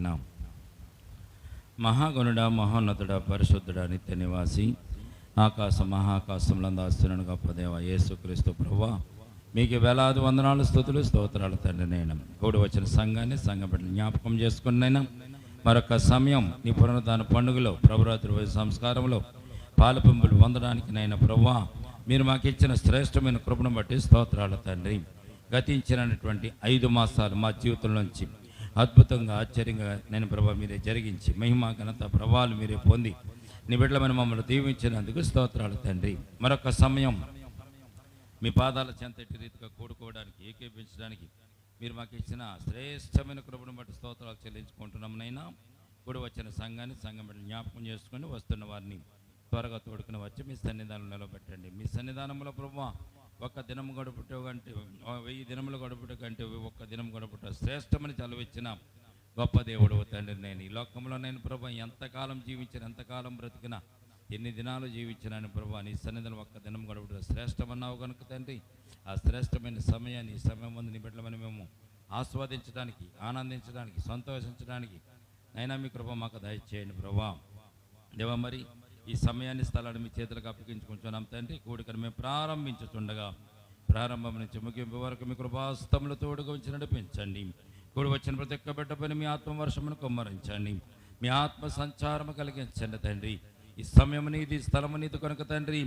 కలిగిన మహాగణుడ, మహోన్నతుడ, పరిశుద్ధుడ, నిత్య నివాసి, ఆకాశ మహాకాశంలందాస్తున్న గొప్ప దేవ యేసుక్రీస్తు ప్రభువా, మీకు వేలాది వందనాలు, స్తుతులు, స్తోత్రాలు తండ్రి. నేను కూడి వచ్చిన సంఘాన్ని, సంఘ బిడ్డలు జ్ఞాపకం చేసుకున్నైనా మరొక సమయం నీ పునరుద్ధాన పండుగలో, ప్రభురాత్రి రోజు సంస్కారంలో పాలుపంపులు పొందడానికి నైనా ప్రభువా, మీరు మాకు ఇచ్చిన శ్రేష్టమైన కృపను బట్టి స్తోత్రాలు తండ్రి. గతించినటువంటి 5 మాసాలు మా జీవితంలోంచి అద్భుతంగా, ఆశ్చర్యంగా నేను ప్రభావ మీరే జరిగించి మహిమ, ఘనత, ప్రభావాలు మీరే పొంది నీ బిడ్డలమైన మమ్మల్ని దీవించినందుకు స్తోత్రాలు తండ్రి. మరొక సమయం మీ పాదాల చెంతటి రీతిగా కూడుకోవడానికి, ఏకీపించడానికి మీరు మాకు ఇచ్చిన శ్రేష్టమైన కృపను బట్టి స్తోత్రాలు చెల్లించుకుంటున్నాం నైనా. కూడి వచ్చిన సంఘాన్ని, సంఘం బిడ్డలు జ్ఞాపకం చేసుకుని వస్తున్న వారిని త్వరగా తోడుకుని వచ్చి మీ సన్నిధానం నిలబెట్టండి. మీ సన్నిధానంలో ప్రభువా, ఒక్క దినం గడుపుట కంటే 1000 దినములు గడుపుట కంటే ఒక్క దినం గడుపుట శ్రేష్టమని చదివిచ్చిన గొప్ప దేవుడు తండ్రి. నేను ఈ లోకంలో నేను ప్రభు ఎంతకాలం జీవించిన, ఎంతకాలం బ్రతికినా, ఎన్ని దినాలు జీవించినాను ప్రభు, నీ సన్నిధిలో ఒక్క దినం గడుపుట శ్రేష్టమన్నావు కనుక తండ్రి, ఆ శ్రేష్టమైన సమయాన్ని, ఈ సమయం ముందు నీ బిడ్డలమని మేము ఆస్వాదించడానికి, ఆనందించడానికి, సంతోషించడానికి నైనా మీ కృప మాకు దయచేయండి ప్రభా. దేవా, మరి ఈ సమయాన్ని, స్థలాన్ని మీ చేతులకు అప్పగించుకుంటున్నాం తండ్రి. కూడికను మేము ప్రారంభించుతుండగా ప్రారంభం నుంచి ముగింపు వరకు మీ కృపాస్తములు తోడుగా ఉంచి నడిపించండి. కూడి వచ్చిన ప్రతి ఒక్క బిడ్డ పైన మీ ఆత్మవర్షమును కుమ్మరించండి, మీ ఆత్మ సంచారము కలిగించండి తండ్రి. ఈ సమయం నీది, స్థలము నీది కనుక తండ్రి,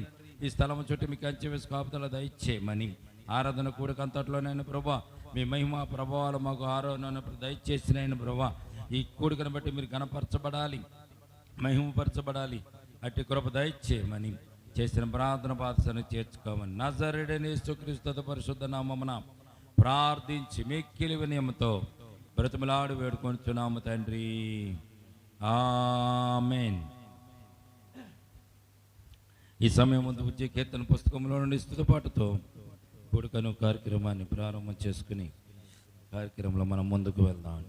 ఈ స్థలము చుట్టూ మీకు కంచె వేసి కాపుదల దయచేయమని ఆరాధన కూడిక అంతట్లోనైనా ప్రభా మీ మహిమ ప్రభావాలు మాకు ఆరాధన దయచేసినైనా ప్రభా, ఈ కూడికను బట్టి మీరు గణపరచబడాలి, మహిమపరచబడాలి. అట్టి కృప దయచేయమని చేసిన ప్రార్థన పాదసను చేర్చుకోమని నజరేయుడైన యేసుక్రీస్తు పరిశుద్ధ నామమున ప్రార్థించి మిక్కిలి వినయముతో బ్రతిమలాడి వేడుకొనుచున్నాము తండ్రి. ఆమేన్. ఈ సమయం ముందు వచ్చే కీర్తన పుస్తకంలో నుండి స్తుతిపాటుతో కూడికను కార్యక్రమాన్ని ప్రారంభం చేసుకుని కార్యక్రమంలో మనం ముందుకు వెళ్దాం.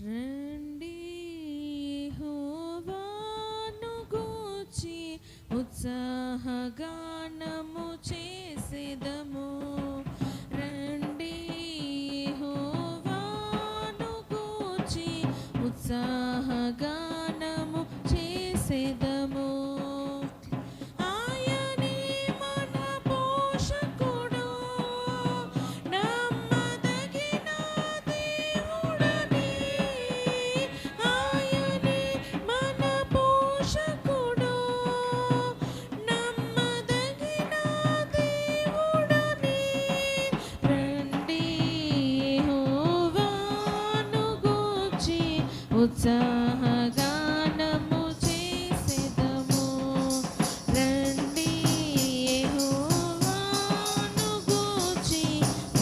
రండి యెహోవాను గూర్చి ఉత్సాహగానము చేసేదము. రండి యెహోవాను గూర్చి ఉత్సాహగానము చేసేదము. ఉత్సాహగానము చేసేదము. రండి యెహోవాను గూర్చి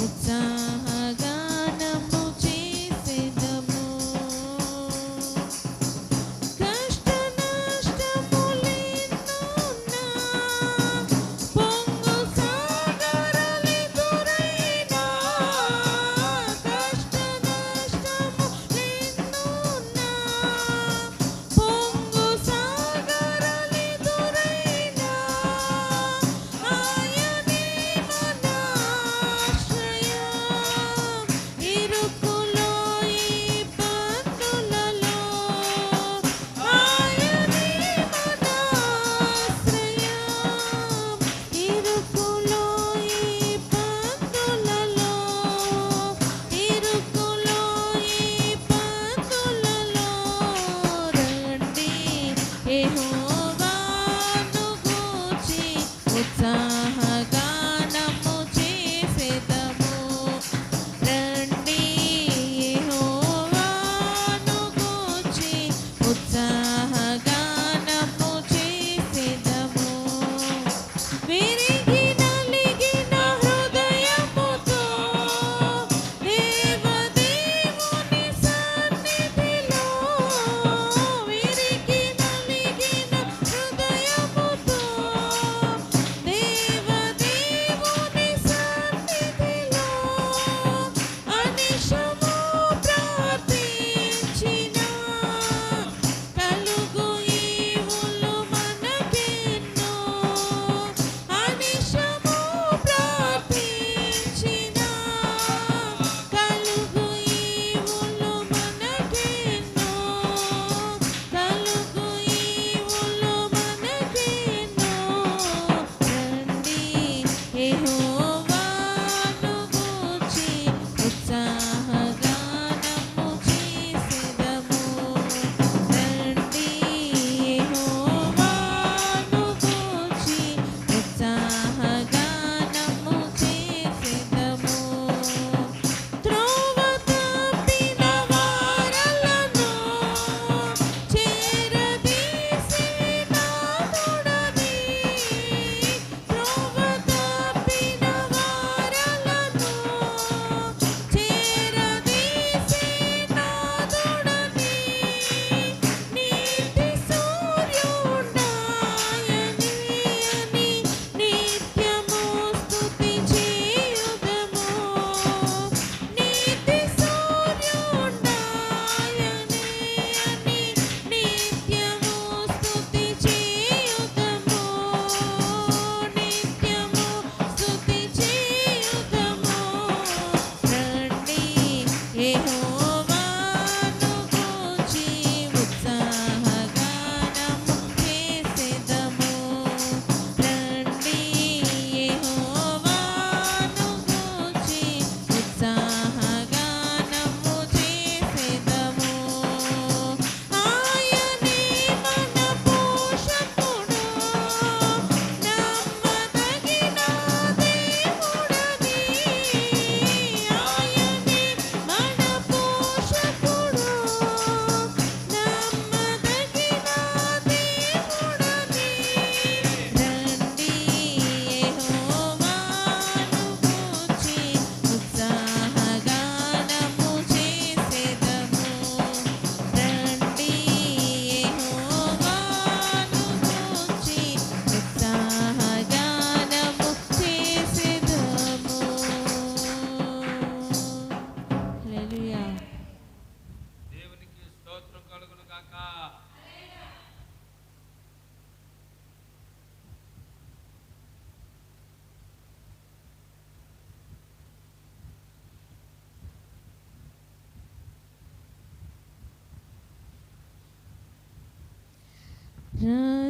ఉత్సాహగానము చేసేదము. కష్ట నష్టములెన్నున్నా, పొంగు సాగరాలెదురైనా, కష్ట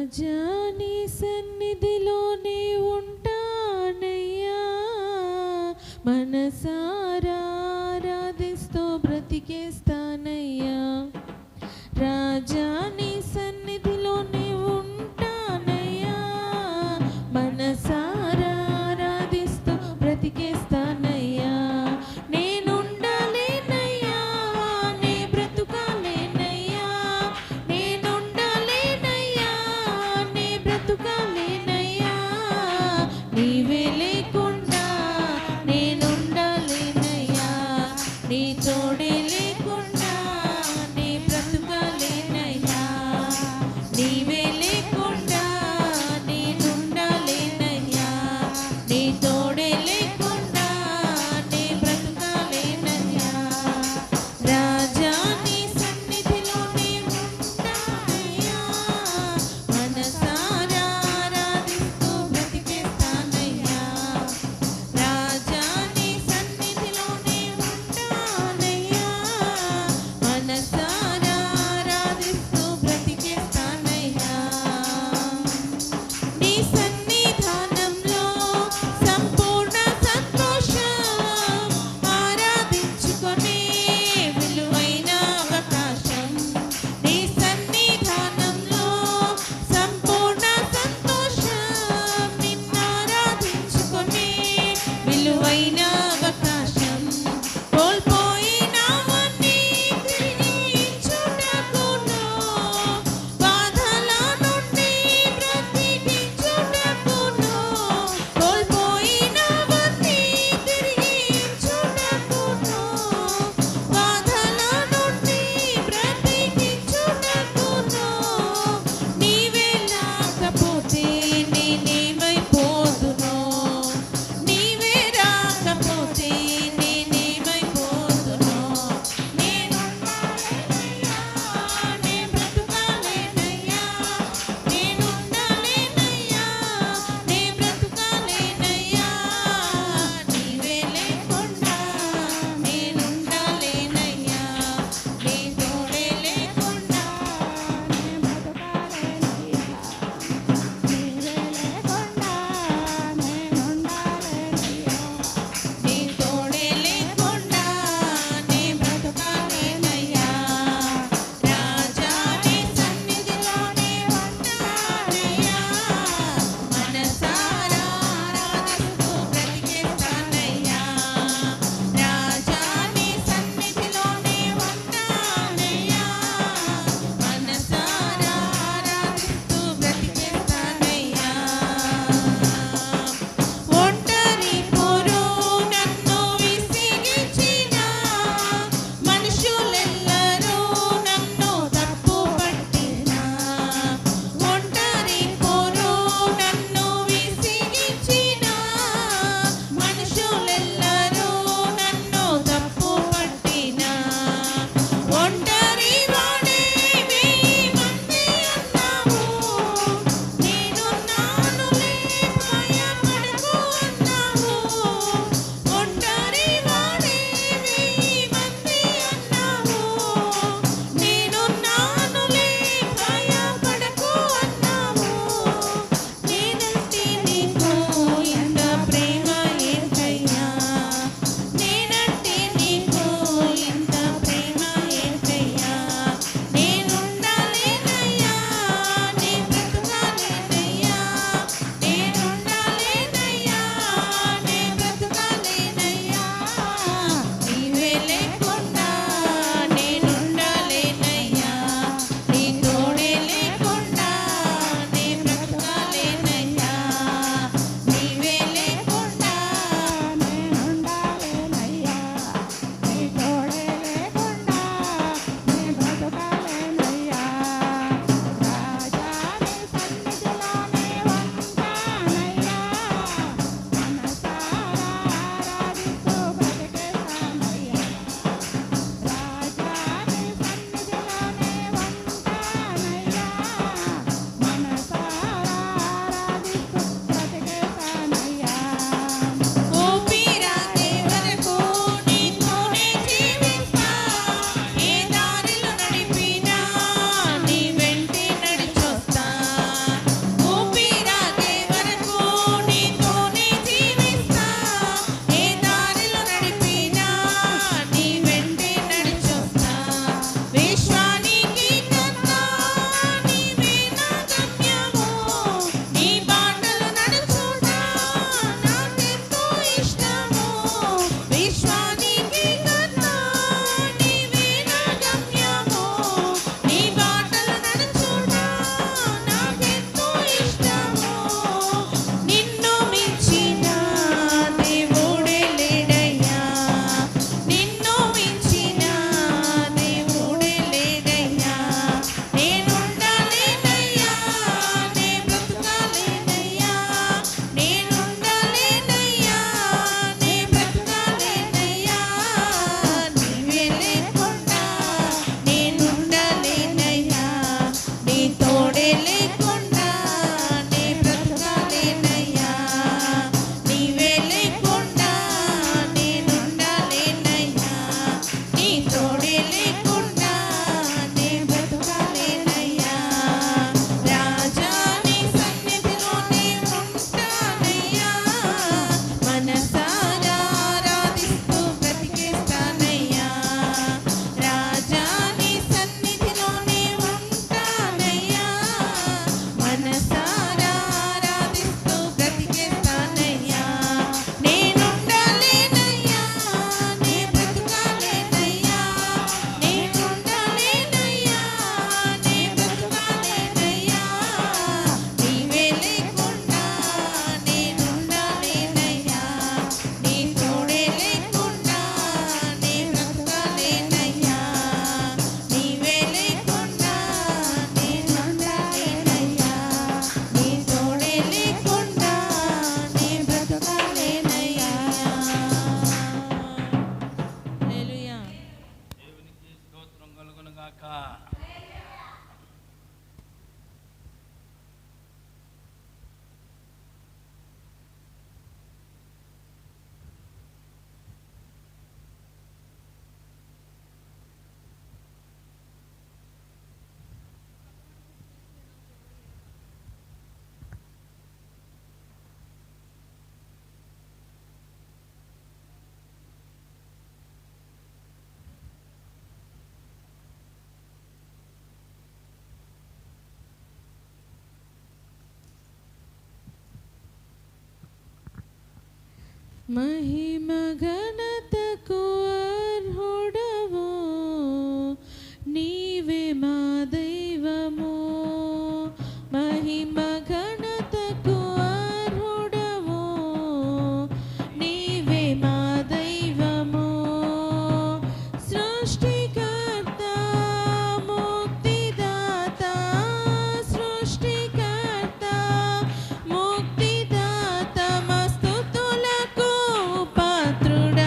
రాజా నీ సన్నిధిలోనే ఉంటానయ్యా, మనసారా ఆరాధిస్తూ బ్రతికేస్తానయ్యా. రాజా నీ సన్నిధిలోనే ఉంటానయ్యా, మనసారా ఆరాధిస్తూ బ్రతికేస్తానయ్యా. నేనుండాలేనయ్యా, నే బ్రతుకాలేనయ్యా, నేనుండాలేనయ్యా, నే బ్రతుకాలేనయ్యా. నీవే లేకుండా నేనుండాలేనయ్యా, నీ తోడే లేకుండా నే బ్రతుకాలేనయ్యా. నీవే లేకుండా నేనుండాలేనయ్యా, నీ తోడే లేకుండా నే బ్రతుకాలేనయ్యా. రాజా నీ సన్నిధిలోనే ఉంటానయ్యా, మనసారా ఆరాధిస్తూ బ్రతికేస్తానయ్యా. రాజా నీ సన్నిధిలోనే ఉంటానయ్యా, మహిమ ఘనతకు అర్హుడవు, నీవే మా దైవము. మహిమ ఘనతకు అర్హుడవు, నీవే మా దైవము. సృష్టికర్త ముక్తిదాత, సృష్టికర్త ముక్తిదాత, మా స్తుతులకు పాత్రుడా.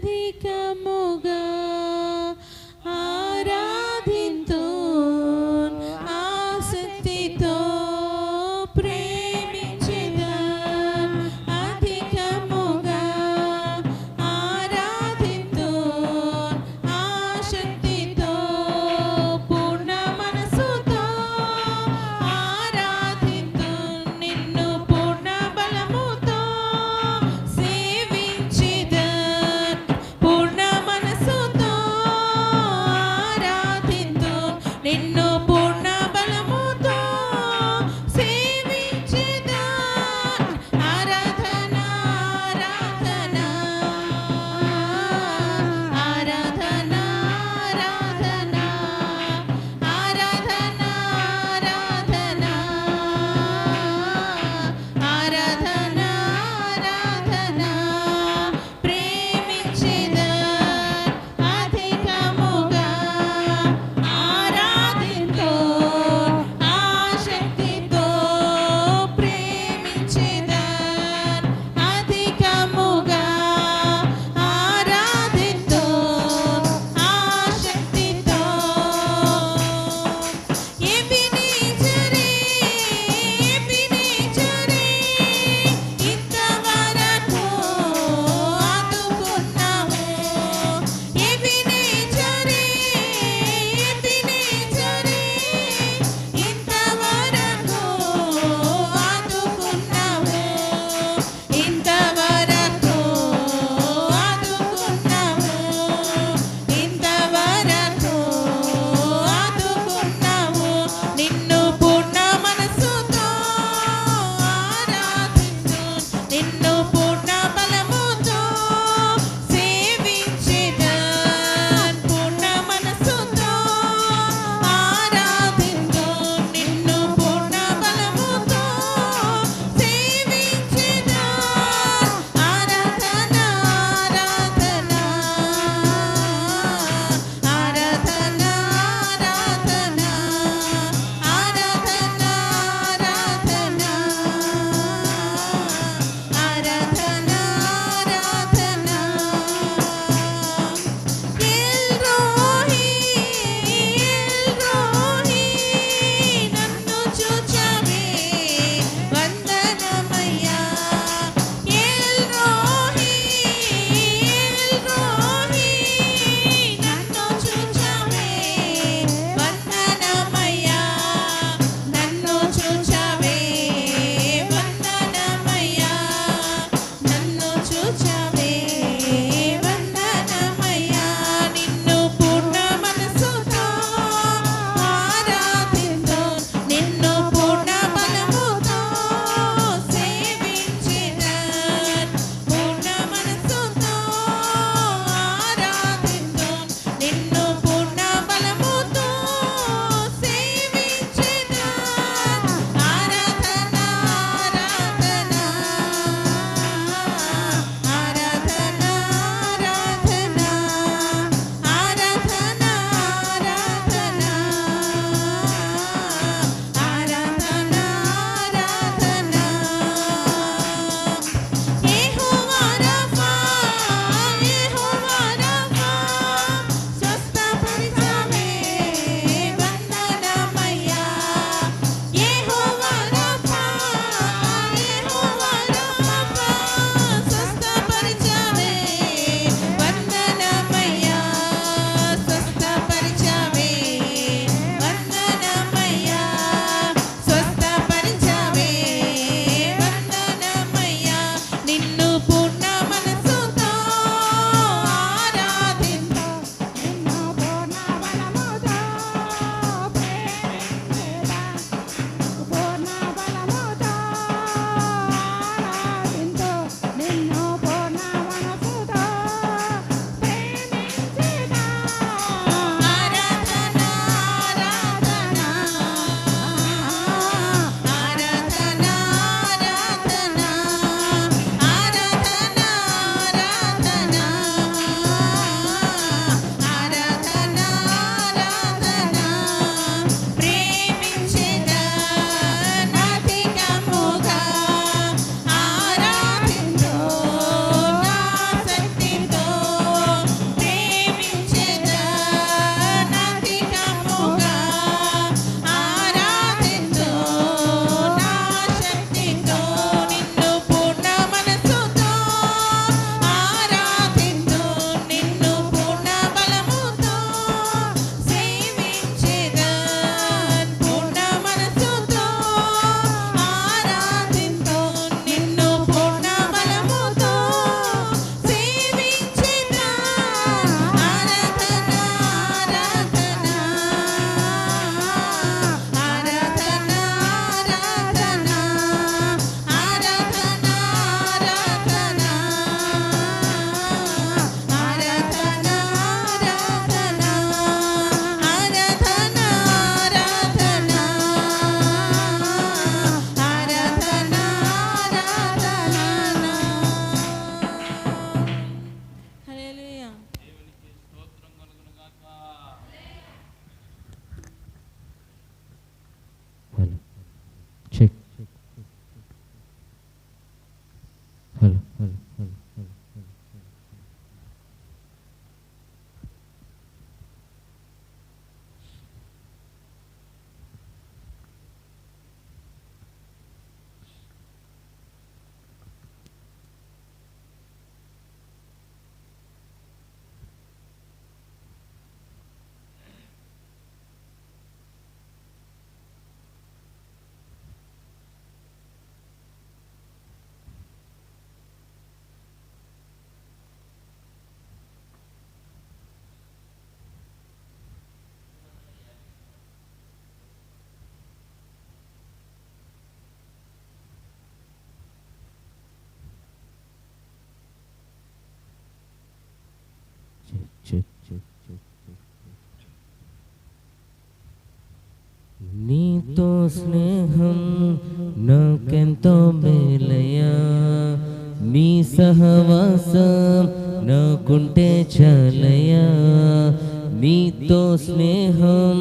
ప్రేమించెదనధికముగా ఆరాధింతున్ ఆసక్తితో ప్రేమించెదన్ అధికముగా ఆరాధింతున్ ఆసక్తితో పూర్ణ మనసుతో ఆరాధింతున్ నిన్ను పూర్ణ బలముతో నీతో స్నేహం నాకెంతో మేలయ్యా, నీ సహవాసం నాకుంటే చాలయ్యా. నీతో స్నేహం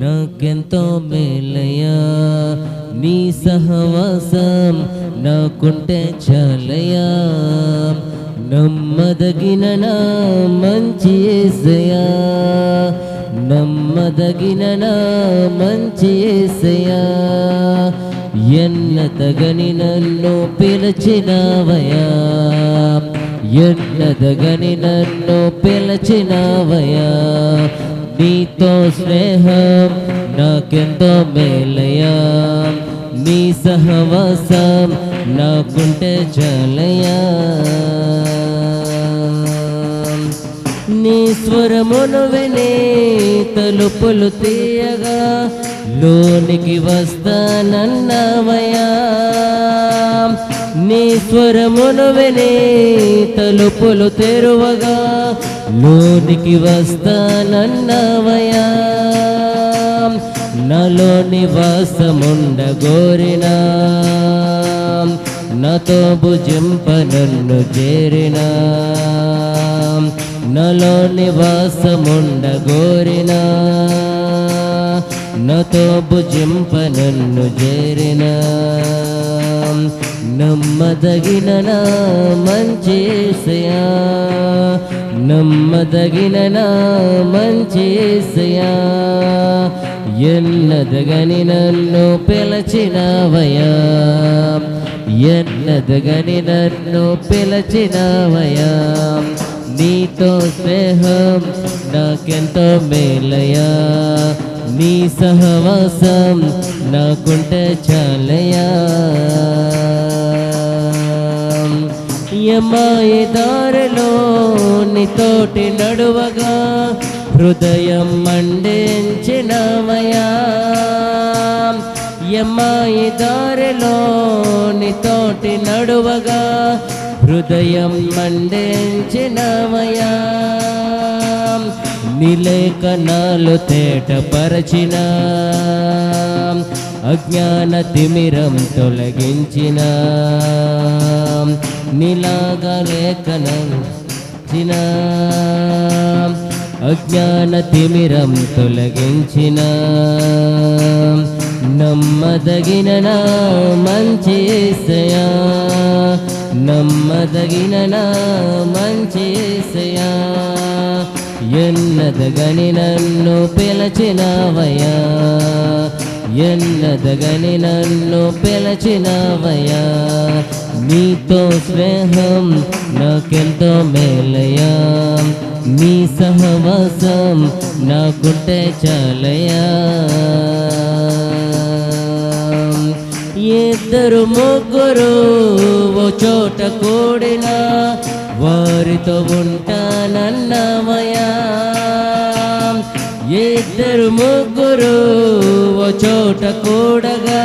నాకెంతో మేలయ్యా, నీ సహవాసం నాకుంటే చాలయ్యా. నమ్మదగిన నా మంచి యేసయ్యా, నమ్మదగిన నా మంచి యేసయ్యా. ఎన్నదగని నన్ను పిలిచినవయ్యా, ఎన్నదగని నన్ను పిలిచినవయ్యా. నీతో స్నేహం నాకెంతో మేలయ్యా, నీ సహవాసం నాకుంటే చాలయ్యా. నీ స్వరమును విని తలుపులు తీయగా లోనికి వస్తానన్నావయ్యా. నీ స్వరమును విని తలుపులు తెరువగా లోనికి వస్తానన్నావయ్యా. నాలో నివాసముండగోరినా, నాతో భుజింప నన్ను చేరినా. నాలో నివాసముండగోరినా, నాతో భుజింప నన్ను చేరినా. నమ్మదగిన నా మంచి యేసయ్యా, నమ్మదగిన నా మంచి యేసయ్యా. ఎన్నదగని నన్ను పిలచినవయ్యా, ఎన్నదగని నన్ను పిలచినవయ్యా. నీతో స్నేహం నాకెంతో మేలయ్యా, నీ సహవాసం నాకుంటే చాలయ్యా. యమాయి దారిలో నీతోటి నడువగా హృదయం మండించినవయ్యా. యమాయి దారిలో నీతోటి నడువగా హృదయం మండించినవయ్యా. నిలేఖనాలు తేటపరచిన, అజ్ఞాన తిమిరం తొలగించిన. నీలాగా లేఖనంచిన, అజ్ఞాన తిమిరం తొలగించిన. నమ్మదగిన నా మంచి యేసయ్యా, నమ్మదగిన నా మంచి యేసయ్యా. ఎన్నదగని నన్ను పిలచినవయ్యా, ఎన్నదగని నన్ను పిలచినవయ్యా. నీతో స్నేహం నాకెంతో మేలయ్యా, నీ సహవాసం నాకుంటే చాలయ్యా. ఇద్దరు ముగ్గురు ఓ చోట కూడినా వారితో ఉంటానన్నవయ్యా. ఇద్దరు ముగ్గురు ఓ చోట కూడగా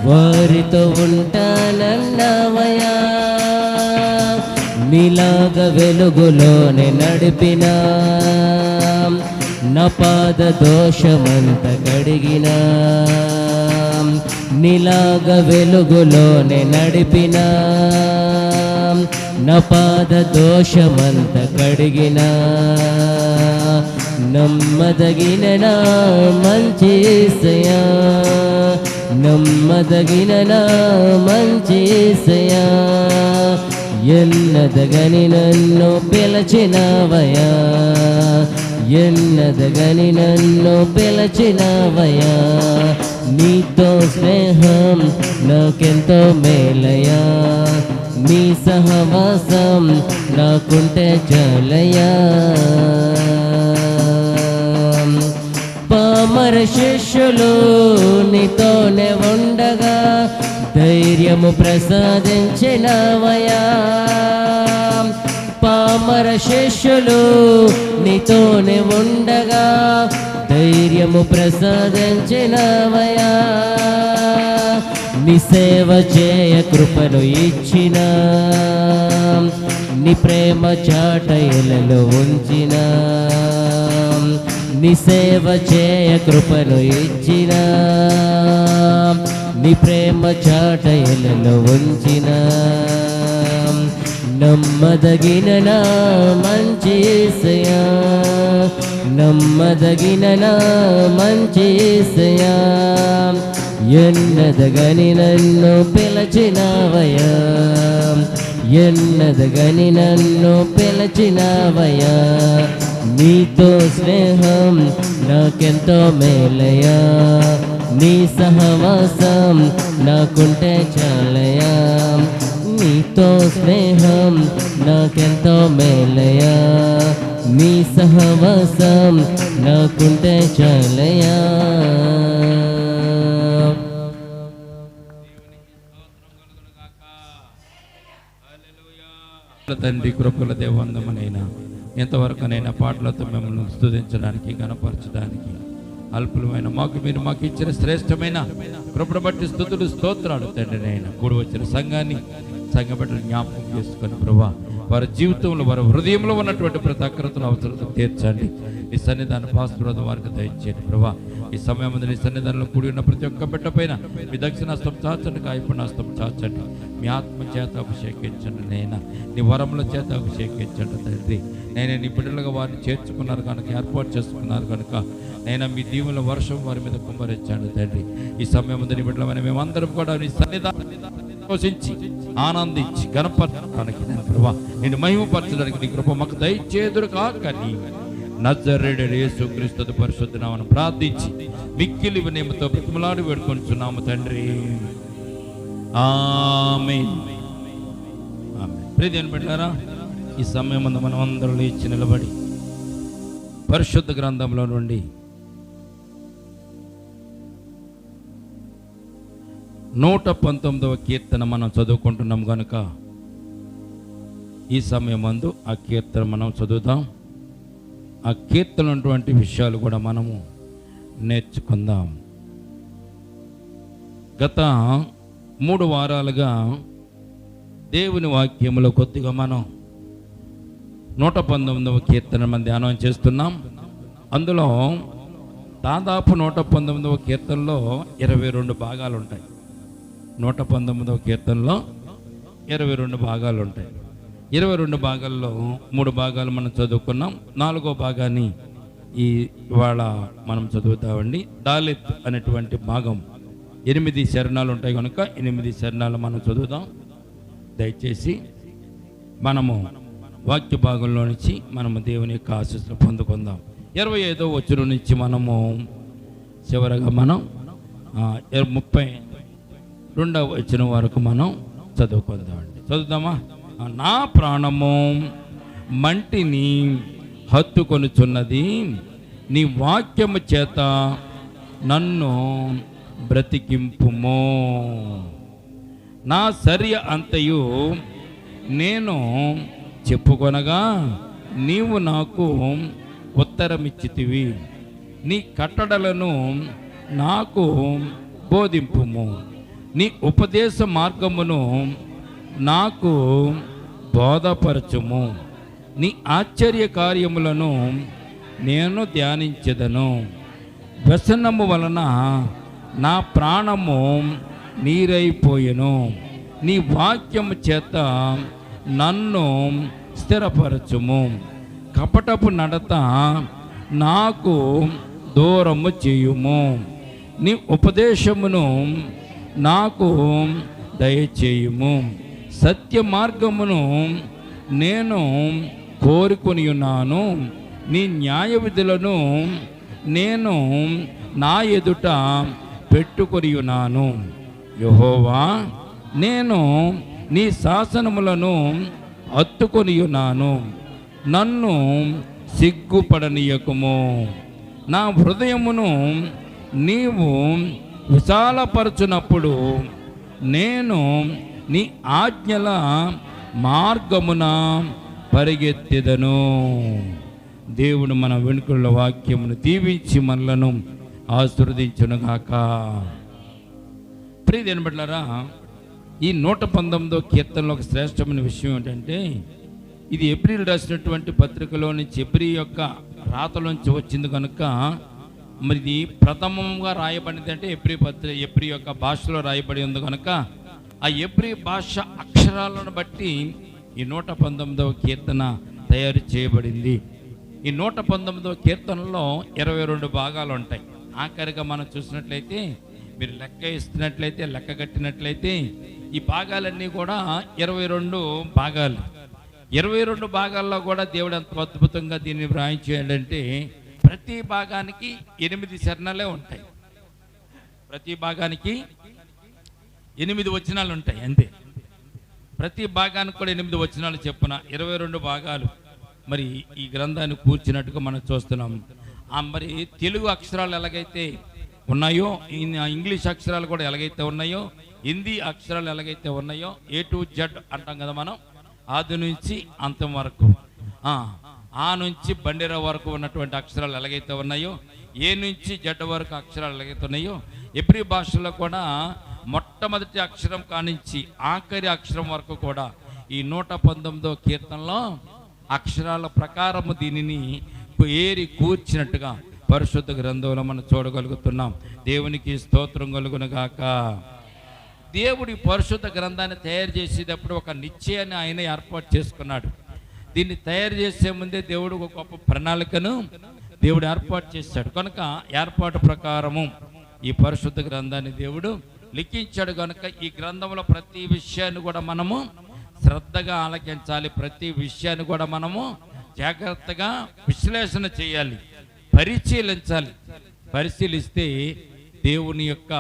వారితో ఉంటానన్నవయ్యా. నీలాగా వెలుగులోనే నడిపినా, నా పాద దోషమంత కడిగినా. నీలాగా వెలుగులోనే నడిపినా, నా పాద దోషమంత కడిగినా. నమ్మదగిన నా మంచి యేసయ్యా, నమ్మదగిన నా మంచి యేసయ్యా. ఎన్నదగని నన్ను పిలచినవయ్యా, ఎన్నదగని నన్ను పిలచినవయ్యా. నీతో స్నేహం నాకెంతో మేలయ్యా, నీ సహవాసం నాకుంటే చాలయ్యా. పామర శిష్యులు నీతోనే ఉండగా ధైర్యము ప్రసాదించినవయ్యా. పామర శిష్యులు నీతోనే ఉండగా ధైర్యము ప్రసాదించినవయ్యా. నీ సేవ చేయ కృపను ఇచ్చిన, నీ ప్రేమ చాటయలలో ఉంచిన, నీ సేవ చేయ కృపను ఇచ్చిన, నీ ప్రేమ చాటయలలో ఉంచిన, నమ్మదగిన నా మంచి యేసయ్యా, నమ్మదగిన నా మంచి యేసయ్యా, ఎన్నదగని నన్ను పిలచినవయ్యా, ఎన్నదగని నన్ను పిలచినవయ్యా, నీతో స్నేహం నాకెంతో మేలయ్యా, నీ సహవాసం నాకుంటే చాలయ్యా, నీతో స్నేహం నాకెంతో మేలయ్యా, నీ సహవాసం నాకుంటే చాలయ్యా. తండ్రి కృపల దేవందమనైనా ఎంతవరకునైనా పాటలతో మిమ్మల్ని స్తుతించడానికి గణపరచడానికి అల్పులమైన మాకు ఇచ్చిన శ్రేష్టమైన కృపను బట్టి స్తుతులు స్తోత్రాలు తండ్రి. నైనా కూడి వచ్చిన సంఘాన్ని సంఘ బిడ్డలు జ్ఞాపకం చేసుకొని ప్రభా వారి జీవితంలో వారి హృదయంలో ఉన్నటువంటి ప్రతి అక్రతను అవసరం తీర్చండి. ఈ సన్నిధాన పాస్తున్న వారికి దయచేయండి ప్రభా. ఈ సమయం నీ సన్నిధానంలో కూడి ఉన్న ప్రతి ఒక్క బిడ్డ పైన మీ దక్షిణాస్తం చాచండి, కాయపుణాస్తం చాచండి, మీ ఆత్మ చేత అభిషేకించండి నైనా, నీ వరముల చేత అభిషేకించండి తండ్రి. నేను నీ బిడ్డలుగా వారిని చేర్చుకున్నారు కనుక, ఏర్పాటు చేసుకున్నారు కనుక నైనా మీ దీవుల వర్షం వారి మీద కుమ్మరించండి తండ్రి. ఈ సమయం నీ బిడ్డలమైన మేమందరం కూడా నీ సన్నిధానాన్ని సంతోషించి ఆనందించి గణపరచడానికి నేను ప్రభా నేను మహిమపరచడానికి నీ కృప మాకు దయచేదురు కాకని నజరేయుడైన యేసుక్రీస్తు పరిశుద్ధ నామమున ప్రార్థించి మిక్కిలి వినయముతో బ్రతిమలాడి వేడుకొనుచున్నాము తండ్రి. ఆమేన్. ఆమేన్. ప్రియమైన బిడ్డలారా, ఈ సమయం మనం అందరూ లేచి నిలబడి పరిశుద్ధ గ్రంథంలో నుండి 119వ కీర్తన మనం చదువుకుంటున్నాం కనుక ఈ సమయమందు ఆ కీర్తన మనం చదువుదాం. ఆ కీర్తన ఉన్నటువంటి విషయాలు కూడా మనము నేర్చుకుందాం. గత 3 వారాలుగా దేవుని వాక్యములో కొద్దిగా మనం 119వ కీర్తన మనం ధ్యానం చేస్తున్నాం. అందులో దాదాపు 119వ కీర్తనలో 22 భాగాలు ఉంటాయి. 119వ కీర్తనలో 22 భాగాలు ఉంటాయి. 22 భాగాల్లో 3 భాగాలు మనం చదువుకున్నాం. 4వ భాగాన్ని ఇవాళ మనం చదువుతామండి. దాలిత్ అనేటువంటి భాగం 8 శరణాలు ఉంటాయి కనుక 8 శరణాలు మనం చదువుదాం. దయచేసి మనము వాక్య భాగంలో నుంచి మనము దేవుని యొక్క ఆశీస్సులు పొందుకుందాం. 25వ వచనం నుంచి మనము చివరగా మనం 32వ వచనం వరకు మనం చదువుకుందామండి. చదువుదామా? నా ప్రాణము మంటిని హత్తుకొనుచున్నది, నీ వాక్యము చేత నన్ను బ్రతికింపుము. నా శరీర అంతయు నేను చెప్పుకొనగా నీవు నాకు ఉత్తరమిచ్చితివి. నీ కట్టడలను నాకు బోధింపుము. నీ ఉపదేశ మార్గమును నాకు బోధపరచుము. నీ ఆశ్చర్య కార్యములను నేను ధ్యానించెదను. వ్యసనము వలన నా ప్రాణము నీరైపోయెను. నీ వాక్యము చేత నన్ను స్థిరపరచుము. కపటపు నడత నాకు దూరము చేయుము. నీ ఉపదేశమును నాకు దయచేయుము. సత్య మార్గమును నేను కోరుకొని ఉన్నాను. నీ న్యాయ విధులను నేను నా ఎదుట పెట్టుకొని ఉన్నాను. యెహోవా, నేను నీ శాసనములను హత్తుకొని ఉన్నాను. నన్ను సిగ్గుపడనీయకుము. నా హృదయమును నీవు విశాలపరచునప్పుడు నేను నీ ఆజ్ఞల మార్గమున పరిగెత్తెదను. దేవుడు మన వెనుకల వాక్యమును దీవించి మనలను ఆశీర్వదించునుగాక. ప్రియమైన బిడ్డలారా, ఈ 119వ కీర్తనలో ఒక శ్రేష్టమైన విషయం ఏంటంటే ఇది ఏప్రిల్ రాసినటువంటి పత్రికలో నుంచి ఎబ్రి యొక్క రాతలోంచి వచ్చింది కనుక మరి ఇది ప్రథమంగా రాయబడింది అంటే ఎబ్రి యొక్క భాషలో రాయబడి ఉంది కనుక ఆ ఎబ్రి భాష అక్షరాలను బట్టి ఈ 119వ కీర్తన తయారు చేయబడింది. ఈ 119వ కీర్తనలో 22 భాగాలు ఉంటాయి. ఆఖరిగా మనం చూసినట్లయితే, మీరు లెక్క ఇస్తున్నట్లయితే, లెక్క కట్టినట్లయితే ఈ భాగాలన్నీ కూడా 22 భాగాలు. 22 భాగాల్లో కూడా దేవుడు ఎంత అద్భుతంగా దీన్ని వ్రాయించాడంటే, ప్రతి భాగానికి 8 చరణాలే ఉంటాయి. ప్రతి భాగానికి 8 వచనాలు ఉంటాయి అంతే. ప్రతి భాగానికి కూడా 8 వచనాలు చెప్పున 22 భాగాలు మరి ఈ గ్రంథాన్ని కూర్చున్నట్టుగా మనం చూస్తున్నాం. మరి తెలుగు అక్షరాలు ఎలాగైతే ఉన్నాయో, ఇంగ్లీష్ అక్షరాలు కూడా ఎలాగైతే ఉన్నాయో, హిందీ అక్షరాలు ఎలాగైతే ఉన్నాయో, A to Z అంటాం కదా మనం, ఆది నుంచి అంతం వరకు, ఆ నుంచి బండిరా వరకు ఉన్నటువంటి అక్షరాలు ఎలాగైతే ఉన్నాయో, ఏ నుంచి జడ్ వరకు అక్షరాలు ఎలాగైతే ఉన్నాయో, ఎబ్రీ భాషలో కూడా మొట్టమొదటి అక్షరం కానించి ఆఖరి అక్షరం వరకు కూడా ఈ 119వ కీర్తనలో అక్షరాల ప్రకారము దీనిని ఏరి కూర్చినట్టుగా పరిశుద్ధ గ్రంథంలో మనం చూడగలుగుతున్నాం. దేవునికి స్తోత్రం కలుగునుగాక. దేవుడి పరిశుద్ధ గ్రంథాన్ని తయారు చేసేటప్పుడు ఒక నిశ్చయాన్ని ఆయన ఏర్పాటు చేసుకున్నాడు. దీన్ని తయారు చేసే ముందే దేవుడు ఒక గొప్ప ప్రణాళికను దేవుడు ఏర్పాటు చేశాడు. కనుక ఏర్పాటు ప్రకారము ఈ పరిశుద్ధ గ్రంథాన్ని దేవుడు లిఖించాడు. కనుక ఈ గ్రంథంలో ప్రతి విషయాన్ని కూడా మనము శ్రద్ధగా ఆలకించాలి. ప్రతి విషయాన్ని కూడా మనము జాగ్రత్తగా విశ్లేషణ చేయాలి, పరిశీలించాలి. పరిశీలిస్తే దేవుని యొక్క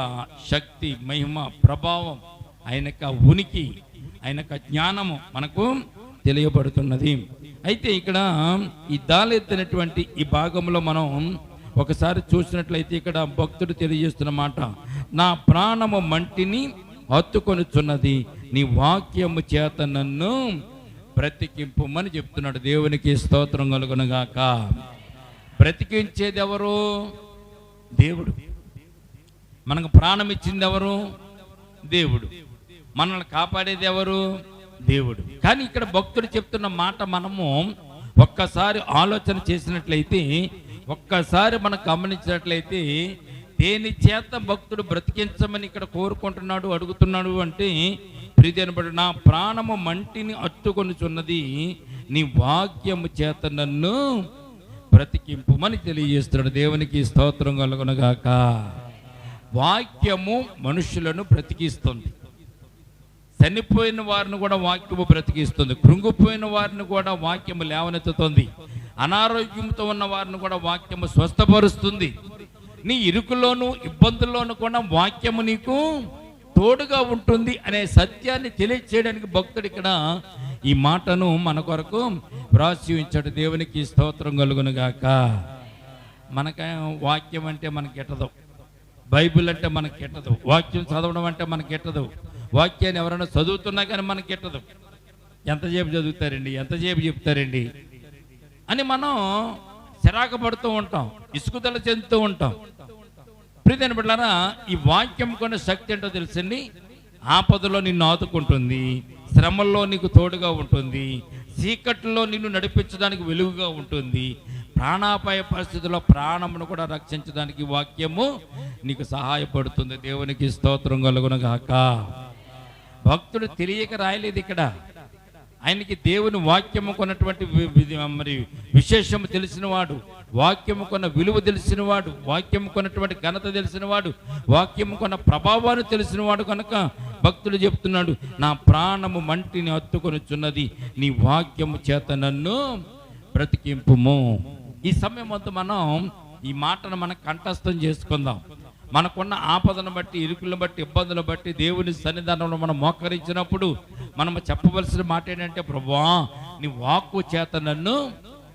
శక్తి, మహిమ, ప్రభావం, ఆయన యొక్క ఉనికి, ఆయన యొక్క జ్ఞానము మనకు తెలియబడుతున్నది. అయితే ఇక్కడ ఈ దాలెత్తినటువంటి ఈ భాగంలో మనం ఒకసారి చూసినట్లయితే ఇక్కడ భక్తుడు తెలియజేస్తున్న మాట, నా ప్రాణము మంటిని హత్తుకొనుచున్నది, నీ వాక్యము చేత నన్ను బ్రతికింపుమని చెప్తున్నాడు. దేవునికి స్తోత్రం కలుగునుగాక. బ్రతికించేది ఎవరు? దేవుడు. మనకు ప్రాణం ఇచ్చింది ఎవరు? దేవుడు. మనల్ని కాపాడేది ఎవరు? దేవుడు. కానీ ఇక్కడ భక్తుడు చెప్తున్న మాట మనము ఒక్కసారి ఆలోచన చేసినట్లయితే, ఒక్కసారి మనం గమనించినట్లయితే, దేని చేత భక్తుడు బ్రతికించమని ఇక్కడ కోరుకుంటున్నాడు, అడుగుతున్నాడు అంటే, ప్రియనబడు నా ప్రాణము మంటిని అట్టుకొనుచున్నది, నీ వాక్యము చేత నన్ను బ్రతికింపుమని తెలియజేస్తున్నాడు. దేవునికి స్తోత్రం కలుగునుగాక. వాక్యము మనుషులను బ్రతికిస్తుంది. చనిపోయిన వారిని కూడా వాక్యము బ్రతికిస్తుంది. కృంగిపోయిన వారిని కూడా వాక్యము లేవనెత్తుతుంది. అనారోగ్యంతో ఉన్న వారిని కూడా వాక్యము స్వస్థపరుస్తుంది. నీ ఇరుకులోను ఇబ్బందుల్లోనూ కూడా వాక్యము నీకు తోడుగా ఉంటుంది అనే సత్యాన్ని తెలియచేయడానికి భక్తుడు ఇక్కడ ఈ మాటను మన కొరకు వ్రాసి ఉంచాడు. దేవునికి స్తోత్రం కలుగునుగాక. మనకి వాక్యం అంటే మనకి ఎట్టదు, బైబిల్ అంటే మనకి ఎట్టదు, వాక్యం చదవడం అంటే మనకి ఎట్టదు, వాక్యాన్ని ఎవరైనా చదువుతున్నా కానీ మనకి ఎట్టదు. ఎంతసేపు చదువుతారండి, ఎంతసేపు చెప్తారండి అని మనం చిరాకు పడుతూ ఉంటాం, ఇసుకుదల చెందుతూ ఉంటాం. ప్రియమైన బిడ్డలారా, ఈ వాక్యం కొన్న శక్తి ఏంటో తెలుసండి. ఆపదలో నిన్ను ఆదుకుంటుంది, శ్రమల్లో నీకు తోడుగా ఉంటుంది, చీకట్లో నిన్ను నడిపించడానికి వెలుగుగా ఉంటుంది, ప్రాణాపాయ పరిస్థితుల్లో ప్రాణమును కూడా రక్షించడానికి వాక్యము నీకు సహాయపడుతుంది. దేవునికి స్తోత్రం కలుగునుగాక. భక్తుడు తెలియక రాయలేదు ఇక్కడ. ఆయనకి దేవుని వాక్యము కొన్నటువంటి మరి విశేషము తెలిసినవాడు, వాక్యము కొన్న విలువ తెలిసినవాడు, వాక్యము కొన్నటువంటి ఘనత తెలిసినవాడు, వాక్యము కొన్న ప్రభావాన్ని తెలిసినవాడు. కనుక భక్తుడు చెప్తున్నాడు, నా ప్రాణము మంటిని హత్తుకొనుచున్నది, నీ వాక్యము చేత నన్ను బ్రతికింపుము. ఈ సమయం వద్ద మనం ఈ మాటను మనం కంఠస్థం చేసుకుందాం. మనకున్న ఆపదను బట్టి, ఇరుకులను బట్టి, ఇబ్బందులను బట్టి దేవుని సన్నిధానంలో మనం మోకరించినప్పుడు మనం చెప్పవలసిన మాట ఏంటంటే, ప్రభువా నీ వాక్కు చేత నన్ను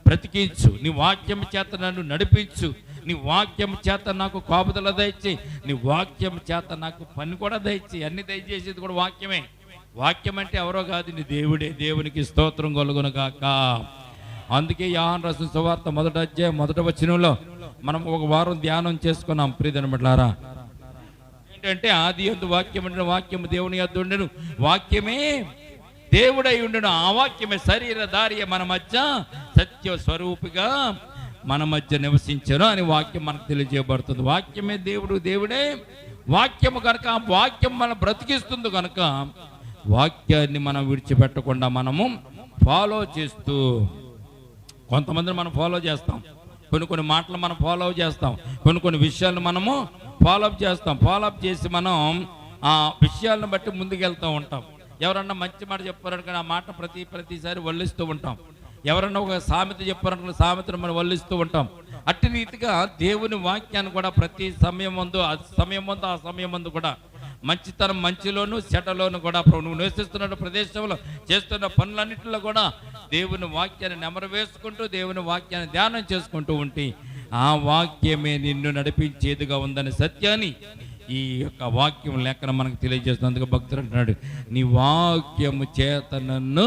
బ్రతికించు, నీ వాక్యం చేత నన్ను నడిపించు, నీ వాక్యం చేత నాకు కాపుదల దయచి, నీ వాక్యం చేత నాకు పని కూడా దయచి. అన్ని దయచేసేది కూడా వాక్యమే. వాక్యం అంటే ఎవరో కాదు, నీ దేవుడే. దేవునికి స్తోత్రం కలుగునుగాక. అందుకే యోహాను రాసిన సువార్త 1వ అధ్యాయం 1వ వచనంలో మనం ఒక వారం ధ్యానం చేసుకున్నాం. ప్రియదనబట్లారా, ఏంటంటే ఆది యందు వాక్యం ఉండెను, వాక్యము దేవుని యొద్ద ఉండెను, వాక్యమే దేవుడై ఉండును ఆ వాక్యమే శరీరధారి మన మధ్య సత్య స్వరూపిగా మన మధ్య నివసించను అని వాక్యం మనకు తెలియజేయబడుతుంది. వాక్యమే దేవుడు, దేవుడే వాక్యము కనుక ఆ వాక్యం మనం బ్రతికిస్తుంది కనుక వాక్యాన్ని మనం విడిచిపెట్టకుండా మనము ఫాలో చేస్తూ, కొంతమందిని మనం ఫాలో చేస్తాం, కొన్ని మాటలు మనం ఫాలో చేస్తాం, కొన్ని విషయాలను మనము ఫాలోఅప్ చేస్తాం. ఫాలోఅప్ చేసి మనం ఆ విషయాలను బట్టి ముందుకెళ్తూ ఉంటాం. ఎవరన్నా మంచి మాట చెప్పారనుకుని ఆ మాట ప్రతిసారి వల్లిస్తూ ఉంటాం. ఎవరన్నా ఒక సామెత చెప్పారనుకున్న సామెతను మనం వల్లిస్తూ ఉంటాం. అట్టి రీతిగా దేవుని వాక్యాన్ని కూడా ప్రతి సమయం ముందు ఆ సమయం ముందు కూడా మంచితనం మంచిలోను చెడ్డలోను కూడా నువ్వు నివసిస్తున్న ప్రదేశంలో చేస్తున్న పనులన్నింటిలో కూడా దేవుని వాక్యాన్ని నెమరు వేసుకుంటూ దేవుని వాక్యాన్ని ధ్యానం చేసుకుంటూ ఉంటే ఆ వాక్యమే నిన్ను నడిపించేదిగా ఉందనే సత్యాన్ని ఈ యొక్క వాక్యం లేఖనం మనకు తెలియజేస్తున్నందుకు భక్తుడు అంటున్నాడు, నీ వాక్యము చేత నన్ను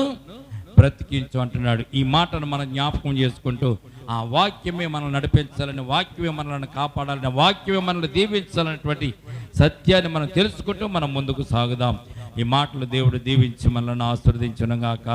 బ్రతికించు అంటున్నాడు. ఈ మాటను మనం జ్ఞాపకం చేసుకుంటూ ఆ వాక్యమే మనల్ని నడిపించాలని, వాక్యమే మనల్ని కాపాడాలని, వాక్యమే మనల్ని దీవించాలనేటువంటి సత్యాన్ని మనం తెలుసుకుంటూ మనం ముందుకు సాగుదాం. ఈ మాటలు దేవుడు దీవించి మనల్ని ఆశీర్వదించును గాక.